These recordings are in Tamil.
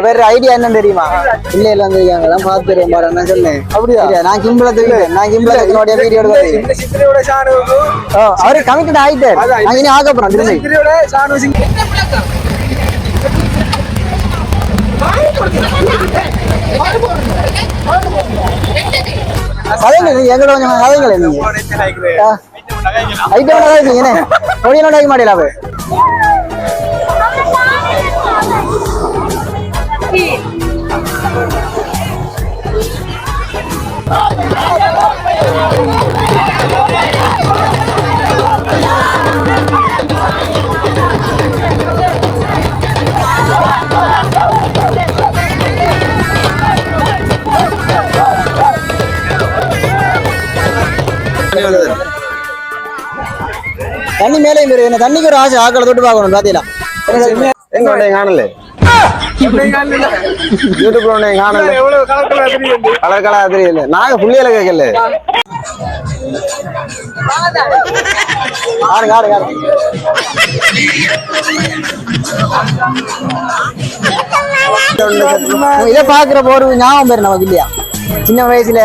வேற ஐடியா என்ன தெரியுமா? இல்ல இல்ல வந்துருக்காங்க எல்லாம் பாத்துறேன் பாரு நான் சொன்னேன். அப்படியா? நான் கிம்பளத்துக்கு வீடியோ எடுக்கிறேன். இந்த சித்திரையோட ஷானு அவரு கமிட்டட் ஆயிட்டாரு. நான் இனி ஆக போறேன். இந்த சித்திரையோட ஷானு சிங் கதைங்க எங்கட கொஞ்சம் கதைங்களே நீங்க ஐட்டம் நகாய்க்கீங்க என்ன ஒடிய நோடாக்க மாட்டேல அவ தண்ணி மேலே என்ன தண்ணிக்கு ஒரு ஆசை ஆக்களை தொட்டு பார்க்கணும் பாத்தீங்களா எங்க காணல யூடியூப்ல காணல கலர் கலரா தெரியல நாங்க புள்ளியில கேட்கல இதை பாக்குறப்ப ஒரு ஞாபகம் பேரு நமக்கு இல்லையா சின்ன வயசுல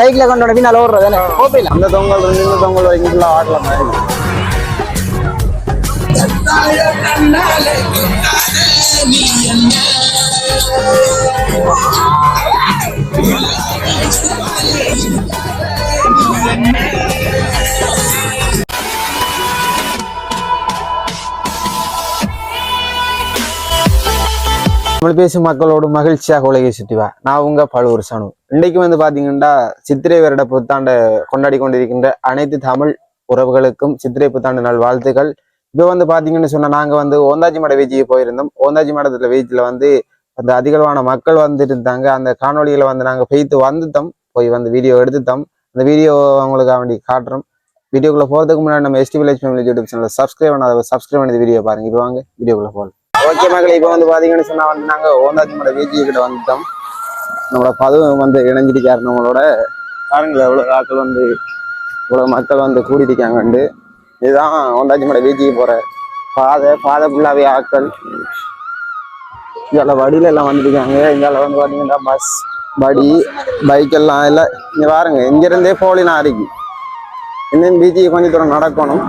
சைக்கிள கொண்டு பின்னால ஓடுறது அந்த தொங்கல் இந்த தொங்கல் வரைக்கும் ஆடலாம் தமிழ் பேசும் மக்களோடு மகிழ்ச்சியாக உலகை சுற்றிவா நான் உங்க பழுவூர் சனு. இன்றைக்கு வந்து பாத்தீங்கன்னா சித்திரை வருட புத்தாண்டை கொண்டாடி கொண்டிருக்கின்ற அனைத்து தமிழ் உறவுகளுக்கும் சித்திரை புத்தாண்டு நாள் வாழ்த்துக்கள். இப்போ வந்து பாத்தீங்கன்னு சொன்னா நாங்க வந்து ஓந்தாஜி மட வீச்சுக்கு போயிருந்தோம். ஓந்தாஜி மடத்துல வீச்சுல வந்து அந்த அதிகளவான மக்கள் வந்துட்டு இருந்தாங்க. அந்த காணொலிகளை வந்து நாங்க பெய்த்து வந்துட்டோம், போய் வந்து வீடியோ எடுத்துட்டோம். அந்த வீடியோ அவங்களுக்கு வேண்டி காட்டுறோம். வீடியோக்குள்ள போறதுக்கு முன்னாடி நம்ம ST village family YouTube channel subscribe பண்ணி வீடியோ பாருங்க. இப்போ வாங்க வீடியோக்குள்ள போகலாம். ஓகே மக்களை, இப்போ வந்து பாத்தீங்கன்னு சொன்னா வந்து நாங்க ஓந்தாஜி மட வீச்சு கிட்ட வந்துட்டோம். நம்மளோட பதுவும் வந்து இணைஞ்சிருக்காரு நம்மளோட பாருங்களேன் எவ்வளவு ஆட்கள் வந்து இவ்வளவு மக்கள் வந்து கூடியிருக்காங்க. இதுதான் ஓந்தாஜி மட வீச்சுக்கு போற பாதை ஃபுல்லாவே ஆட்கள். இதில் வடியில எல்லாம் வந்துருக்காங்க. இதில் வந்து பாத்தீங்கன்னா பஸ் வடி பைக் எல்லாம் இல்லை. இங்க பாருங்க இங்கிருந்தே போலினா இருக்கு. இன்னும் பீச்சுக்கு கொஞ்சம் தூரம் நடக்கணும்.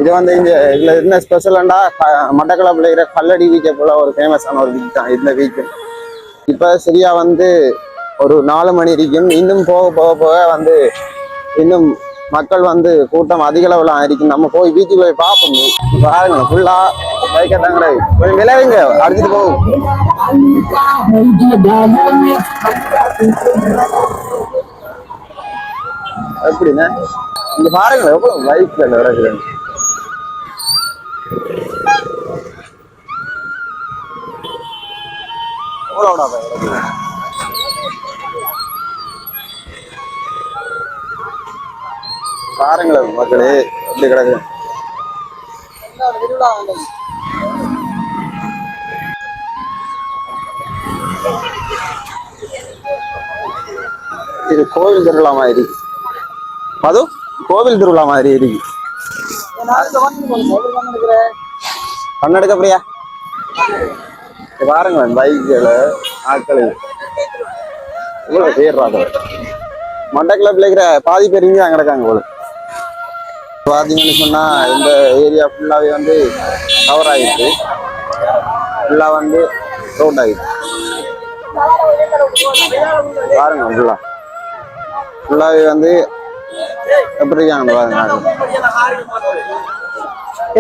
இது வந்து இங்க இதுல என்ன ஸ்பெஷல்ண்டா மட்டக்களப்புல இருக்கிற கல்லடி பீச்சை போல ஒரு ஃபேமஸான ஒரு பீச் தான் இந்த பீச். இப்ப சரியா வந்து ஒரு 4 மணி இருக்கும். இன்னும் போக போக போக வந்து இன்னும் மக்கள் வந்து கூட்டம் அதிக அளவுல இருக்கும். நம்ம போய் பீச்சுக்கு போய் பார்ப்போம். பாருங்க ஃபுல்லா பைக்கெல்லாம் கிடையாது. கொஞ்சம் விளையாடுங்க அடிச்சுட்டு போகும். எப்படின்னா இங்க பாருங்க எவ்வளவு பைக்ல நடக்குறேன். பாருங்களேன் மக்களே எப்படி கிடக்கு. இது கோவில் திருவிழா மாதிரி. அதுவும் கோவில் திருவிழா மாதிரி இருக்கு. கண்ணெடுக்க அப்படியா பாருங்களேன் பைக்குல ஆட்கள் இவ்வளவு பேர்றாங்க. மட்டக்களப்பில் இருக்கிற பாதி பேர் இங்கே தான் கிடக்காங்க போல. பார்த்தீங்கன்னு சொன்னா இந்த ஏரியா ஃபுல்லாவே வந்து கவர் ஆகிடுச்சு. ஃபுல்லா வந்து ரோட் ஆகிடுச்சு. பாருங்க ஃபுல்லாவே வந்து எப்படி இருக்காங்க பாருங்க.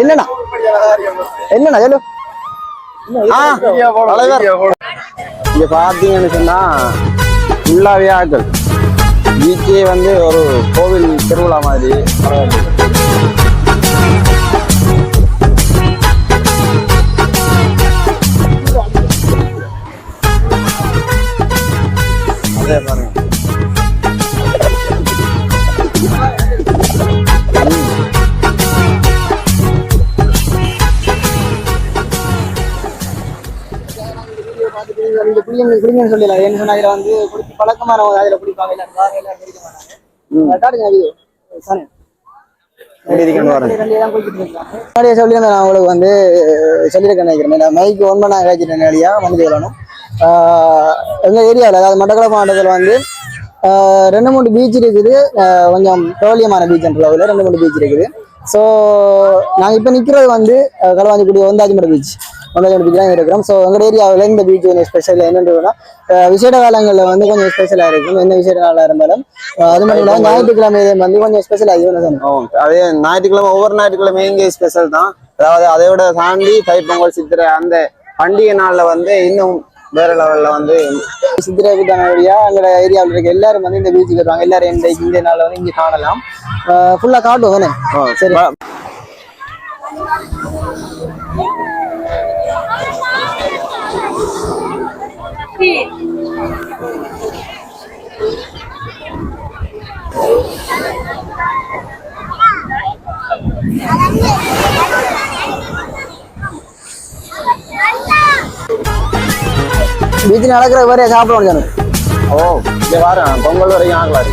என்னண்ணா சொல்லு. இங்க பாத்தீங்கன்னு சொன்னா ஃபுல்லாவே ஆட்கள். பீச்சே வந்து ஒரு கோவில் திருவிழா மாதிரி. அதே பாருங்க குடிங்கன்னு சொல்லலாம். என்ன சொன்னா இதுல வந்து குடிச்சு பழக்கமானவங்க அதுல குடிப்பாங்க. எல்லாரும் குடிக்க மாட்டாங்க. எப்படி இருக்குன்னு பாருங்க. முன்னாடியே சொல்லியிருந்தேன் நான் உங்களுக்கு வந்து சொல்லியிருக்கேன் நினைக்கிறேன். மைக்கு ஒன் பண்ண காய்ச்சிட்டேன் நேரடியா வந்து சொல்லணும். எங்கள் ஏரியாவில் அதாவது மட்டக்களப்பு மாவட்டத்தில் வந்து 2-3 பீச் இருக்குது. கொஞ்சம் பிரபலியமான பீச் அளவில் 2-3 பீச் இருக்குது. ஸோ நாங்கள் இப்போ நிற்கிறது வந்து களவாஞ்சிக்குடி ஒந்தாஜிமட பீச் தான் இருக்கிறோம். ஸோ எங்கள் ஏரியாவில் இந்த பீச் கொஞ்சம் ஸ்பெஷல் என்னன்றதுனா விசேட காலங்களில் வந்து கொஞ்சம் ஸ்பெஷலாக இருக்கும். எந்த விசேட நாளாக இருந்தாலும் அது மட்டும் இல்லாமல் ஞாயிற்றுக்கிழமை வந்து கொஞ்சம் ஸ்பெஷலாக அதே ஞாயிற்றுக்கிழமை ஒவ்வொரு ஞாயிற்றுக்கிழமை இங்கே ஸ்பெஷல் தான். அதாவது அதை விட தாண்டி தைப்பொங்கல் சித்திரை அந்த பண்டிகை நாளில் வந்து இன்னும் வேற லெவல்ல வந்து சித்திரை புத்தாண்டியா எங்களோட ஏரியாவில் இருக்க எல்லாரும் வந்து இந்த பீச்சுக்கு வருவாங்க. எல்லாரும் இந்த நாளில் வந்து இங்கே காணலாம். ஃபுல்லாக காட்டுவோம். சரி பீச் நடக்கிற வரைய சாப்பிடுவோம். இங்க வாரு பொங்கல் வரைக்கும் ஆகலாரு.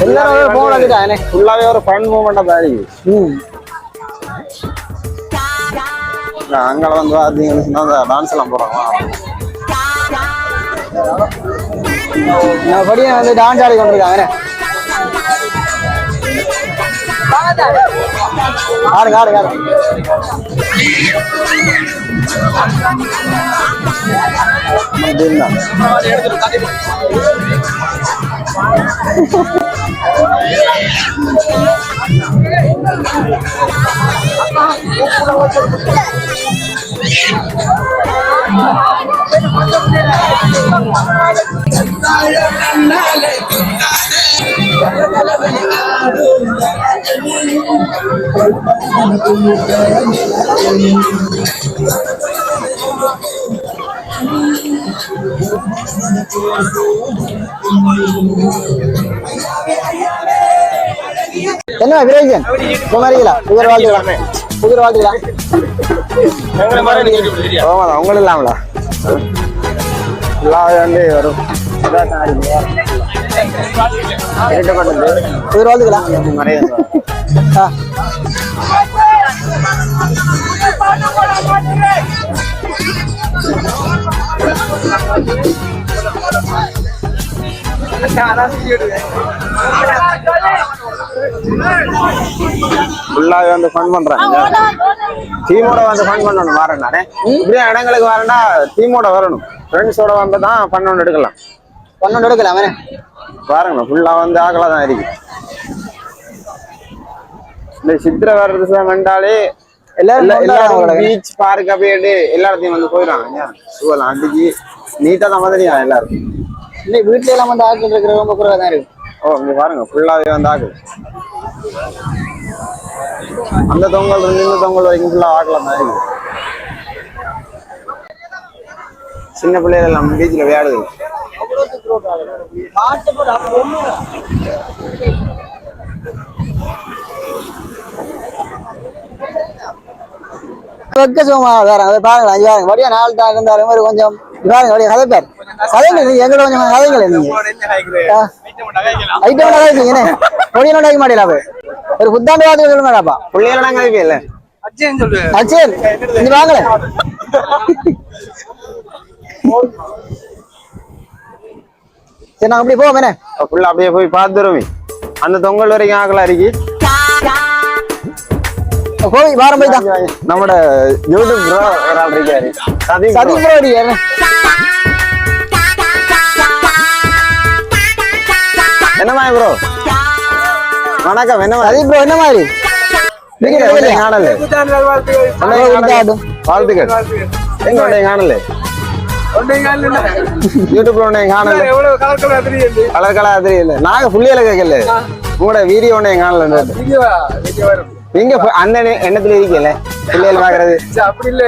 எல்லாரும் போகலாம். ஃபுல்லாவே ஒரு ஃபன் மூமெண்டா தான் இருக்கு. அங்கே வந்து பார்த்தீங்கன்னா டான்ஸ் எல்லாம் போறாங்க. படியா வந்து டான்ஸ் ஆடி கொண்டிருக்காங்க. ஆடுங்க ஆடுங்க ஆடுங்க. என்ன விரேஜன் குமாரிகளா புதிர் வாழ்த்துக்கலாம் புதிர் வாழ்த்துக்கலாம் அவங்களும் இல்லாமலா வந்து வரும் புதிர் வாழ்த்துக்கலாம் நிறைய ஃபுல்லாவே வந்து ஃபன் பண்றாங்க. டீமோட வந்து ஃபன் பண்ணணும். வரேன் நானே இப்படியே இடங்களுக்கு வரேன்னா டீமோட வரணும். ஃப்ரெண்ட்ஸோட வந்து தான் பண்ணொன்று எடுக்கலாம். பாருங்க ஃபுல்லா வந்து ஆகலா தான் இருக்கு. இந்த சித்திரை வர்றது வந்தாலே எல்லாரும் பீச் பார்க் அப்படியே எல்லாத்தையும் வந்து போயிடுவாங்க. சூழலாம் அடிச்சு நீட்டா தான் வந்துடுங்க எல்லாரும். இல்லை வீட்டுல எல்லாம் வந்து ஆக்கிட்டு இருக்கிற ரொம்ப குறைவா தான் இருக்கு. இங்க பாருங்க ஃபுல்லாவே வந்து ஆகுது. அந்த தொங்கல் இருந்து இந்த தொங்கல் வரைக்கும் ஃபுல்லா ஆகலாம் தான் இருக்கு. சின்ன பிள்ளைகள் எல்லாம் பீச்ல விளையாடுது. வெக்க சும்மா வேற அதை பாருங்களா அஞ்சு பாருங்க வடியா 4 தாங்க இருந்தாலும் மாதிரி கொஞ்சம் பாருங்க வடியா கதை பேர் கதைங்க நீங்க எங்கட கொஞ்சம் கதைங்களே நீங்க ஐட்டம் கதைங்க பொடியனோட ஆக மாட்டேல ஒரு புத்தாண்டு வார்த்தை சொல்லுங்கடாப்பா பிள்ளைகளெல்லாம் கதைப்பே இல்ல அச்சேன் சொல்லு அச்சேன் நீ வாங்கல சரி நான் அப்படியே போவேன் ஃபுல்லா அப்படியே போய் பார்த்துருவேன். அந்த தொங்கல் வரைக்கும் ஆகலாம் இருக்கு. போய் வாரம் போய் தான் நம்மட யூடியூப் ப்ரோ ஒரு ஆள் இருக்காரு சதீப் ப்ரோ இருக்காரு. என்ன மாதிரி ப்ரோ வணக்கம். என்ன சதீப் ப்ரோ என்ன மாதிரி காணல வாழ்த்துக்கள். எங்க உடைய காணல யூடியூப்ல உன்னை காணல கலர் கலா தெரியல. நாங்க புள்ளியில கேட்கல உங்களோட வீடியோ உன்னை காணல. நீங்க அந்த எண்ணத்துல இருக்கல பிள்ளைகள் பாக்குறது அப்படி இல்ல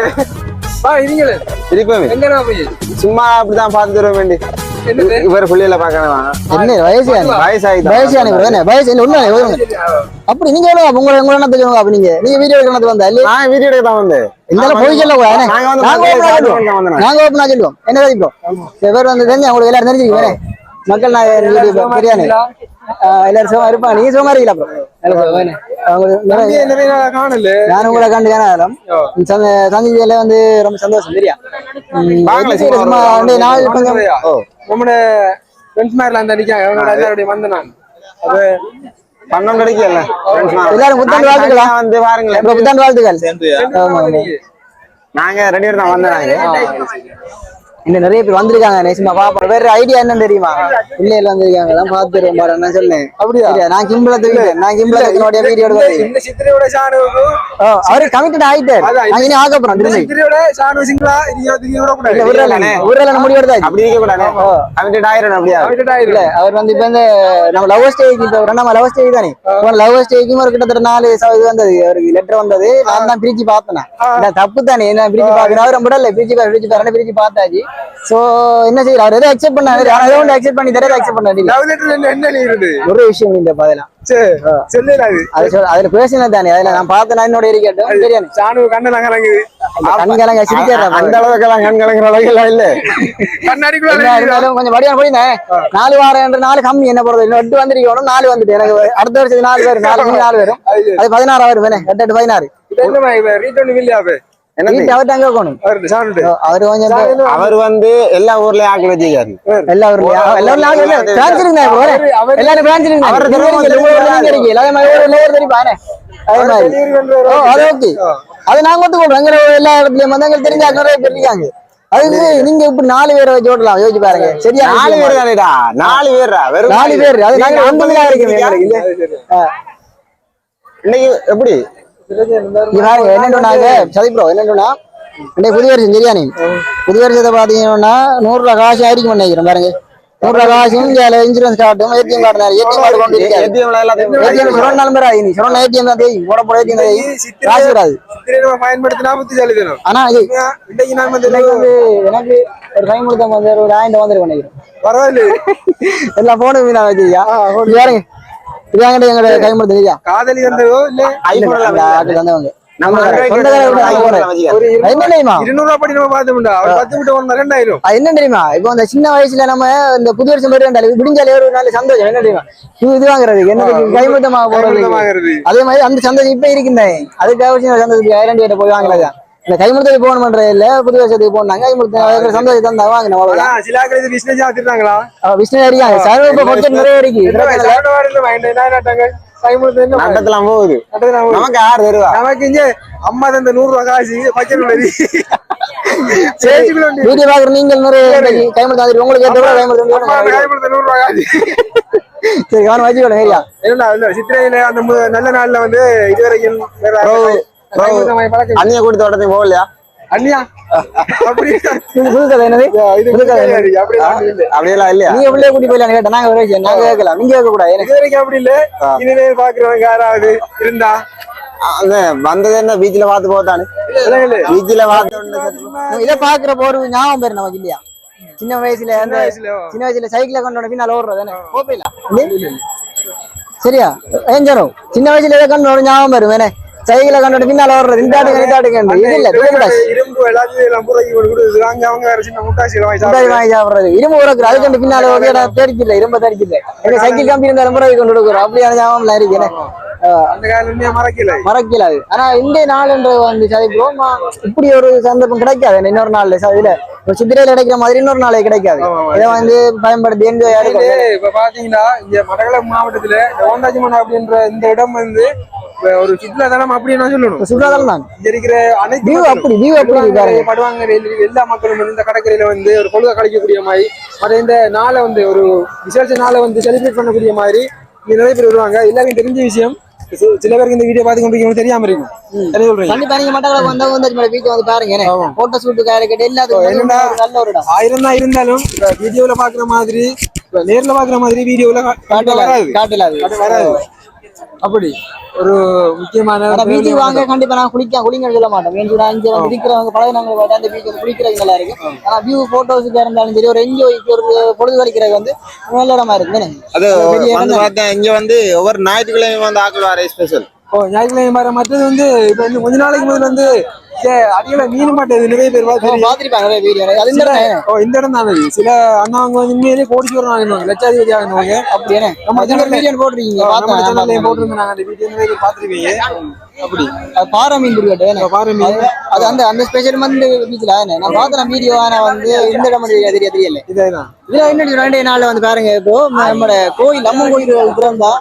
திருப்பி சும்மா அப்படிதான் பார்த்துட்டு வர வேண்டி இவர் புள்ளியில பாக்கணும் என்ன வயசானி வயசு இல்ல ஒண்ணு அப்படி நீங்க உங்களை என்ன தெரியும் அப்ப நீங்க வீடியோ எடுக்கணும் வந்தா இல்ல நான் வீடியோ எடுக்க தான் வந்தேன் இந்த போய் சொல்ல கூடாது நாங்க ஓப்பனா சொல்லுவோம் என்ன தெரியும் பேர் வந்து தெரிஞ்சு அவங்களுக்கு எல்லாரும் தெரிஞ்சுக்க மக்கள் நான் பிரியாணி எல்லாரும் சும்மா இருப்பாங்க நீங்க சும்மா இருக்கீங்களா நான் உங்களை கண்டு சந்திச்சதுல வந்து ரொம்ப சந்தோஷம் சரியா நாள் பணம் கிடைக்கல எல்லாரும் புத்தாண்டு வாழ்த்துக்கலாம் வந்து பாருங்களேன் புத்தாண்டு வாழ்த்துக்கள் நாங்க 2 பேர் தான் வந்தோம் இன்னும் நிறைய பேர் வந்திருக்காங்க நேசிமா பாப்பா வேற ஐடியா என்னன்னு தெரியுமா பிள்ளைகள் வந்திருக்காங்க எல்லாம் பாத்துறேன் பாரு என்ன சொன்னேன் அப்படியா நான் கிம்பளத்துக்கு வீடியோ அவரு கமிட்டட் ஆயிட்டாரு நான் இனி ஆக போறேன் முடிவெடுத்தா அப்படி இருக்க கூடாது கமிட்டட் ஆயிரணும் அப்படியா இல்ல அவர் வந்து இப்ப இந்த நம்ம லவ் ஸ்டேஜ் நம்ம லவ் ஸ்டேஜ் தானே லவ் ஸ்டேஜும் ஒரு கிட்டத்தட்ட 4 இது வந்தது அவருக்கு லெட்டர் வந்தது நான் தான் பிரிச்சு பார்த்தேன் தப்பு தானே என்ன பிரிச்சு பாக்குறேன் அவரை விடல பிரிச்சு பார்த்தாச்சு சோ என்ன செய்யற அவர் எதை அக்செப்ட் பண்ணாரு அதை ஒன்று அக்செப்ட் பண்ணி தரதை அக்செப்ட் பண்ணாரு என்ன ஒரு விஷயம் இந்த பதிலாம் அதுல பேசினது தானே அதுல நான் பார்த்தேன் என்னோட இருக்கட்டும் தெரியாது கண்கலங்க சிரிக்கிறா அந்த அளவுக்கு எல்லாம் கண்கலங்கிற அளவுக்கு எல்லாம் இல்ல கொஞ்சம் வடியா போயினேன் 4 வாரம் என்று 4 கம்மி என்ன போறது இன்னும் 8 வந்திருக்கணும் 4 வந்துட்டு எனக்கு அடுத்த வருஷத்துக்கு 4 பேர் 4 பேரும் அது 16 ஆயிரம் வேணே 8 16 அவர் வந்து எல்லா ஊர்லயும் ஆக்கி வச்சிருக்காரு எல்லா இடத்துலயும் வந்து தெரிஞ்ச நிறைய பேர் இருக்காங்க அது நீங்க இப்படி 4 பேரை வச்சு ஓட்டலாம் யோசிச்சு பாருங்க சரியா 4 பேர் தானேடா 4 பேர் அது நாங்க 50 இருக்கீங்க இன்னைக்கு எப்படி என்னன்னா சதி ப்ரோ என்னன்னா புதிய வருஷம் சரியானே புதிய வருஷத்தை பாத்தீங்கன்னா 100 ரூபாய் காசு ஆയിരിக்கும் நினைக்கிறேன் பாருங்க 100 ரூபாய் காசும் இன்சூரன்ஸ் கார்டும் ஏடிஎம் கார்டு ஏடிஎம் கார்டு கொண்டு ஏடிஎம் சொன்ன நம்பர் ஆகி சொன்ன ஏடிஎம் தான் தெரியும் போட போட ஏடிஎம் தான் காசு வராது ஆனா எனக்கு ஒரு டைம் கொடுத்த வந்து ஒரு 1000 வந்துருக்கு நினைக்கிறேன் பரவாயில்ல எல்லா போனும் வீணா வச்சிருக்கியா பாருங்க இதாங்க எங்க கைமுறை தெரியா காதலி வந்ததோ இல்ல ஐபோன் வந்தவங்க என்ன தெரியுமா இப்போ அந்த சின்ன வயசுல நம்ம இந்த புது வருஷம் விடிஞ்சாலே ஒரு நல்ல சந்தோஷம் என்ன தெரியுமா இது வாங்குறதுக்கு என்ன கைமுத்தமாக போறது அதே மாதிரி அந்த சந்தோஷம் இப்ப இருக்குந்தேன் அதுக்காக சந்தோஷத்துக்கு ஐரண்டி கிட்ட போய் வாங்குறது இந்த கைமுத்தத்துக்கு போன் பண்றது இல்ல புது வருஷத்துக்கு போனாங்க கைமுத்த சந்தோஷம் தந்தா வாங்கினோம் விஷ்ணு அடிக்காங்க சர்வ நிறைய இருக்கு நடத்தலாம் போகுது நமக்கு 6 தருவா நமக்கு இங்க அம்மா தந்த 100 ரூபாய் காசு பச்சை வீடியோ பாக்குற நீங்க நிறைய கைமுறை தந்துட்டு உங்களுக்கு சரி கவனம் வச்சுக்கணும் ஐயா என்ன சித்திரையில அந்த நல்ல நாள்ல வந்து இதுவரைக்கும் அண்ணிய கூட்டி தோட்டத்தை போகலையா அண்ணியா அப்படியெல்லாம் இல்லையா நீங்க பிள்ளைய கூட்டி போயிடலாம் கேட்டா நாங்க கேட்கலாம் நீங்க கேட்க கூடாது எனக்கு அப்படி இல்ல இனிமேல் பாக்குறவங்க யாராவது இருந்தா வந்தது என்ன பீச்ல பார்த்து போட்டானு பீச்ல பார்த்து இதை பாக்குற போற ஞாபகம் பேரு நமக்கு இல்லையா சின்ன வயசுல சைக்கிள கொண்டோட பின்னால் ஓடுறது போயிடலாம் சரியா ஏஞ்சரும் சின்ன வயசுல இதை கொண்டோட ஞாபகம் பேரு வேணே சைக்கிள கண்டோட பின்னால வர்றது இந்த இரும்பு உறக்குற அது கண்டு பின்னால தேடிக்கல இரும்ப தேடிக்கல சைக்கிள் கம்பி இருந்தாலும் முறை கொண்டு கொடுக்குறோம் அப்படியான ஞாபகம் இருக்கேன் மறக்கல ஆனா இந்த நாள்ன்றது வந்து சதிப்போம் இப்படி ஒரு சந்தர்ப்பம் கிடைக்காது இன்னொரு நாள்ல இதுல சித்திரையில கிடைக்கிற மாதிரி இன்னொரு நாளே கிடைக்காது இதை வந்து பயன்படுத்தி இப்ப பாத்தீங்கன்னா இங்க மட்டக்களப்பு மாவட்டத்துல ஓண்டாச்சிமன் அப்படின்ற இந்த இடம் வந்து ஒரு சுற்றுலாத்தலம் அப்படின்னு சொல்லணும் சுற்றுலாத்தலம் தான் இருக்கிற அனைத்து படுவாங்க எல்லா மக்களும் வந்து இந்த கடற்கரையில வந்து ஒரு பொழுத கழிக்கக்கூடிய மாதிரி மற்ற இந்த நாளை வந்து ஒரு விசேஷ நாளை வந்து செலிப்ரேட் பண்ணக்கூடிய மாதிரி இங்க நிறைய பேர் வருவாங்க எல்லாருக்கும் தெரிஞ்ச விஷயம் சில பேருக்கு இந்த வீடியோ பார்த்து கொண்டு தெரியாம இருக்கும் ஆயிரம் தான் இருந்தாலும் வீடியோல பாக்குற மாதிரி நேர்ல பாக்குற மாதிரி வீடியோல வராது அப்படி ஒரு முக்கியமான ஆனா பீச்சுக்கு வாங்க கண்டிப்பா நான் குளிங்க சொல்ல மாட்டோம். ஏன்னா இங்க வந்து இருக்கிறவங்க பழகினவங்க அந்த பீச் வந்து குளிக்கிறது நல்லா இருக்கு. ஆனா வியூ போட்டோஸுக்கு இருந்தாலும் சரி, ஒரு என்ஜாய்க்கு ஒரு பொழுது கழிக்கிறது வந்து நல்ல இடமா இருக்கு. அது பெரிய வந்து இடம் பார்த்தேன் இங்க வந்து ஒவ்வொரு ஞாயிற்றுக்கிழமையும் வந்து ஆக்கள் வர ஸ்பெஷல். ஞாயிற்றுக்கிழமை வர மற்றது வந்து இப்ப வந்து கொஞ்ச நாளைக்கு முதல்ல வந்து அடியில மீன் மாட்டேது நிறைய பேர் பாத்திருப்பாங்க நிறைய வீடியோ. அது இந்த இடம் இந்த இடம் தான். சில அண்ணாவங்க வந்து உண்மையிலேயே கோடீஸ்வரன் ஆகிடுவாங்க, லட்சாதிபதி ஆகிடுவாங்க. அப்படியே நம்ம வீடியோ போட்டிருக்கீங்க, போட்டிருந்தாங்க அந்த வீடியோ நிறைய பேர் பார்த்துருப்பீங்க. அப்படி பாறை மீன் பிடிக்கட்டு பாரு மீன் அது அந்த அந்த ஸ்பெஷல் வந்து பீச்ல நான் பார்த்தேன் வீடியோ. ஆனா வந்து இந்த இடம் தெரியல. இதான் இதுல இன்னும் 2 நாள்ல வந்து பாருங்க, இப்போ நம்மளோட கோயில் அம்மன் கோயில் திறந்தா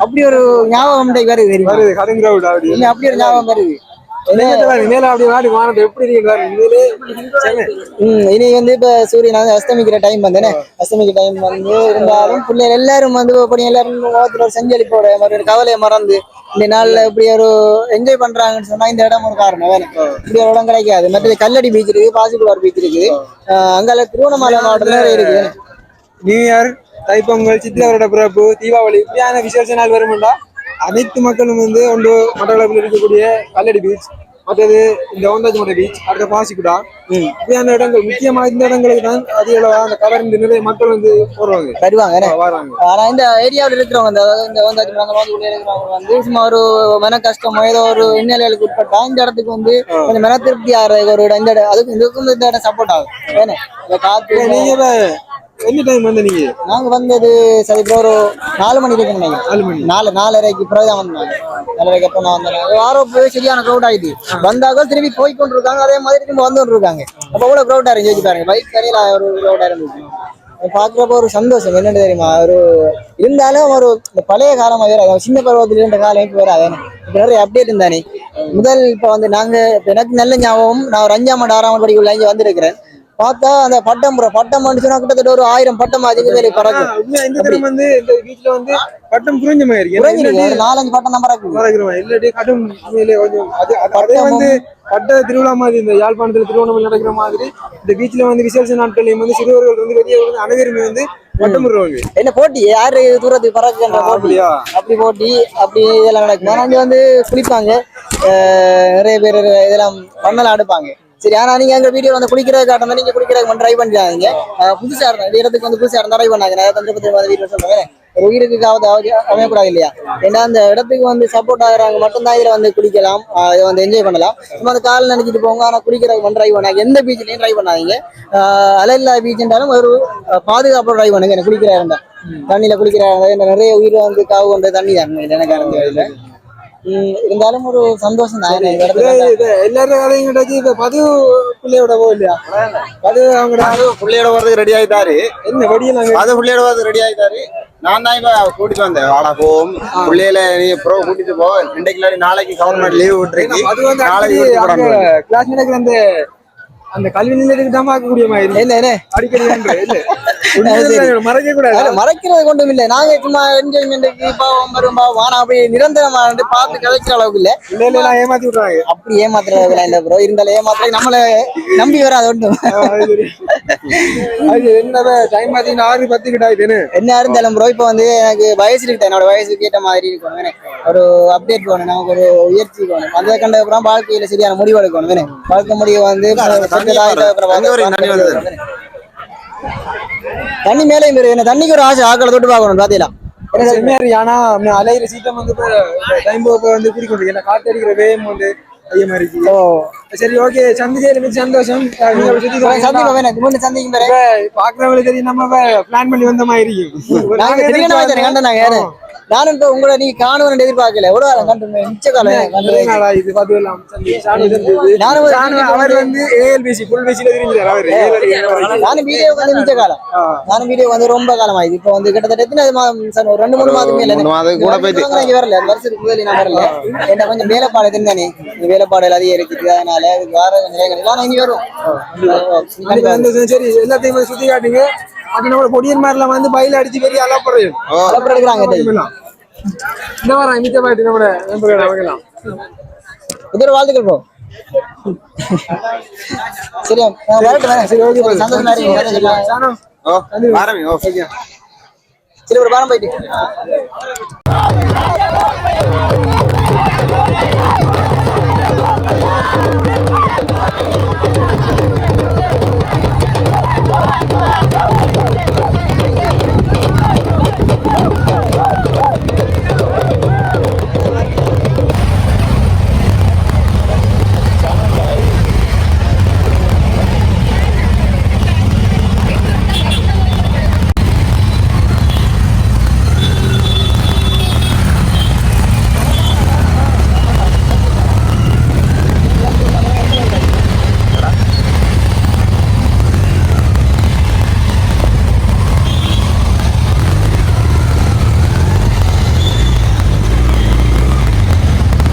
அப்படி ஒரு ஞாபகம் வருது. கருங்கிரவுட் அப்படி அப்படி ஒரு ஞாபகம் வருது. மேல அப்படி வாடி வானத்தை எப்படி இனி வந்து இப்ப சூரியன் வந்து அஸ்தமிக்கிற டைம் வந்தேனே, அஸ்தமிக்கிற டைம் வந்து இருந்தாலும் பிள்ளைகள் எல்லாரும் வந்து எல்லாரும் முகத்துல ஒரு செஞ்சளிப்போட ஒரு கவலையை மறந்து இந்த நாள்ல இப்படி ஒரு என்ஜாய் பண்றாங்கன்னு சொன்னா இந்த இடம் ஒரு காரணம். வேணும் இப்படி ஒரு இடம் கிடைக்காது. மற்ற கல்லடி பீச் இருக்கு, பாசிக்குளார் பீச் இருக்கு, அங்கால திருவண்ணாமலை மாவட்டத்துல இருக்கு. நியூ இயர், தைப்பொங்கல், சித்திரை பிறப்பு, தீபாவளி இப்படியான விசேஷ நாள் வரும்டா அனைத்து மக்களும் வந்து ஒன்று மட்டக்களப்பில் இருக்கக்கூடிய கல்லடி பீச், மற்றது இந்த ஓந்தாஜிமலை பீச், அடுத்த பாசிக்குடா இப்படியான இடங்கள் முக்கியமாக இந்த இடங்களுக்கு தான் அதிக அந்த கவர்ந்து நிறைய மக்கள் வந்து வருவாங்க. வராங்க. ஆனா இந்த ஏரியாவில் இருக்கிறவங்க இந்த ஓந்தாஜிமலை இருக்கிறவங்க வந்து சும்மா ஒரு மன கஷ்டம் ஏதோ ஒரு இன்னலுக்கு உட்பட்டா இந்த இடத்துக்கு வந்து கொஞ்சம் மன திருப்தி ஆகிற ஒரு இடம். இந்த இடம் அதுக்கு இதுக்கும் இந்த இடம் சப்போர்ட் ஆகும். ஏன்னா இந்த காத்து நீங்க என்ன டைம் வந்து நீங்க நாங்க வந்தது சரி ஒரு 4 மணிக்கு நினைக்கிறேன். 4:30க்கு பிறகுதான் வந்தாங்க. 4:30க்கு அப்புறம் நான் வந்தேன். வாரம் போய் சரியான க்ரௌட் ஆயிடுச்சு. வந்தாக்கள் திரும்பி போய் கொண்டு இருக்காங்க, அதே மாதிரி திரும்ப வந்து இருக்காங்க. அப்ப எவ்வளவு க்ரௌடா இருந்துச்சு பாருங்க. பைக் கடையில ஒரு க்ரௌடா இருந்துச்சு. பாக்குறப்ப ஒரு சந்தோஷம் என்னன்னு தெரியுமா, ஒரு இருந்தாலும் ஒரு பழைய காலமா வேற, சின்ன பருவத்தில் இருந்த காலம் இப்ப வேற. இப்ப நிறைய அப்டேட் இருந்தானே முதல். இப்ப வந்து நாங்க எனக்கு நல்ல ஞாபகம், நான் ஒரு 5ஆம் ஆண்டு 6ஆம் ஆண்டு படிக்குள்ள இங்க வந்திருக்கிறேன். பார்த்தா அந்த பட்டம் சொன்னா கிட்டத்தட்ட ஒரு 1000 பட்டம் அதிக மேலே பறக்கும். இந்த தினம் வந்து இந்த வீட்டுல வந்து பட்டம் புரிஞ்ச மாதிரி 4-5 பட்டம் தான் பறக்கும். இல்லாட்டி கடும் கொஞ்சம் அதே வந்து பட்ட திருவிழா மாதிரி இந்த யாழ்ப்பாணத்துல திருவண்ணாமலை நடக்கிற மாதிரி இந்த பீச்ல வந்து விசேஷ நாட்களையும் வந்து சிறுவர்கள் வந்து வெளியே அனைவருமே வந்து பட்டம் விடுவாங்க. என்ன போட்டி யாரு தூரத்துக்கு பறக்குன்ற போட்டி, அப்படி போட்டி அப்படி இதெல்லாம் நடக்கும். ஆனா வந்து குளிப்பாங்க, நிறைய பேர் இதெல்லாம் பண்ணலாம் அடுப்பாங்க. சரி, ஆனா நீங்க எங்க வீடியோ வந்து குளிக்கிறது காட்டினா நீங்க குளிக்கிறதுக்கு ட்ரை பண்ணிக்காதீங்க. புதுசா இருந்தா இந்த இடத்துக்கு வந்து புதுசா இருந்தா ட்ரை பண்ணாங்க. நான் தந்திரபத்தி வீடியோ சொல்றேன், ஒரு உயிருக்காவது அமையக்கூடாது இல்லையா? ஏன்னா அந்த இடத்துக்கு வந்து சப்போர்ட் ஆகுறாங்க மட்டும்தான் இதுல வந்து குளிக்கலாம், இதை வந்து என்ஜாய் பண்ணலாம். சும்மா அந்த கால் நினைச்சிட்டு போங்க. ஆனா குளிக்கிறதுக்கு ட்ரை பண்ணாங்க. எந்த பீச்லயும் ட்ரை பண்ணாதீங்க. அலையில்லா பீச்ன்றாலும் ஒரு பாதுகாப்பு ட்ரை பண்ணுங்க. எனக்கு குளிக்கிற இருந்தா தண்ணியில குளிக்கிற நிறைய உயிர் வந்து காவு கொண்ட தண்ணி தான் எனக்கு அறிஞ்ச வயதுல. இருந்தாலும் ஒரு சந்தோஷம் தான். எல்லாரும் வேலையும் கிடைச்சி இப்ப பது பிள்ளையோட இல்லையா, பது அவங்க பிள்ளையோட வரதுக்கு ரெடி ஆயிட்டாரு. என்ன வடியெல்லாம் அது பிள்ளையோட வரதுக்கு ரெடி ஆயிட்டாரு. நான் தான் இப்ப கூட்டிட்டு வந்தேன். வாடா போவோம் பிள்ளையில நீ ப்ரோ கூட்டிட்டு போ. இன்றைக்கு நாளைக்கு கவர்மெண்ட் லீவ் விட்டுருக்கு. அது வந்து கிளாஸ் நடக்கிற அந்த கல்வி நிலையத்துக்கு தான் பார்க்கக்கூடிய மாதிரி என்ன அடிக்கடி மறைக்க கூடாது. மறைக்கிறது கொண்டும் இல்லை. நாங்க சும்மா என்ஜாய்மெண்ட்டுக்கு பாவம் வரும் வானா அப்படி நிரந்தரமா பார்த்து கிடைக்கிற அளவுக்கு இல்ல. ஏமாத்தி விடுறாங்க. அப்படி ஏமாத்துறதுல இல்ல ப்ரோ. இருந்தாலும் ஏமாத்த நம்மள நம்பி வராது ஒன்றும். என்ன டைம் பார்த்தீங்கன்னா 6:10 கிட்ட ஆயிடுன்னு. என்ன இருந்தாலும் ப்ரோ இப்ப வந்து எனக்கு வயசு இருக்கு, என்னோட வயசுக்கு ஏற்ற மாதிரி இருக்கணும். ஒரு அப்டேட் வேணும், நமக்கு ஒரு உயர்ச்சி வேணும். அதை கண்ட அப்புறம் வாழ்க்கையில சரியான முடிவு எடுக்கணும். வாழ்க்கை முடிவு வந்து தண்ணி மேலே என்ன தண்ணிக்கு ஒரு ஆசை ஆக்களை தொட்டு பார்க்கணும். பாத்தீங்களா ஆனா அலையிற சீட்டம் வந்து டைம் வந்து குடிக்கணும். ஏன்னா காத்து அடிக்கிற வேகம் வந்து அதே மாதிரி. சரி, ஓகே, சந்திச்சதுல சந்தோஷம். பாக்குறவங்களுக்கு தெரியும், நம்ம பிளான் பண்ணி வந்த மாதிரி இருக்கும். நானும் இப்ப உங்களை நீங்க காணுவன்னு எதிர்பார்க்கல. எவ்வளவு காலம் கண்டு மிச்ச காலம் அவர் வந்து ஏஎல்பிசி ஃபுல் பிசில தெரிஞ்சார். அவர் நானும் வீடியோ வந்து மிச்ச காலம். நானும் வீடியோ வந்து ரொம்ப காலம் ஆயிடுது. இப்ப வந்து கிட்டத்தட்ட எத்தனை மாதம், ஒரு 2-3 மாதம் வரல. வருஷத்துக்கு முதல்ல நான் வரல. என்ன கொஞ்சம் வேலைப்பாடு தெரிந்தானே, வேலைப்பாடு அதிகம் இருக்குது. அதனால வார நிலைகள் இனி வரும். சரி, எல்லாத்தையும் சுத்தி காட்டுங்க. அது நம்ம பொடியன் மாதிரிலாம் வந்து பயில அடிச்சு பெரிய அலப்பறம் எடுக்கிறாங்க. இந்த வாரம் மிச்ச பாட்டு நம்ம வாங்கலாம். இது ஒரு வாழ்த்துக்கள் ப்ரோ. சரியா, சரி, ஓகே, சந்தோஷமா இருக்கு. சரி, ஒரு வாரம் போயிட்டு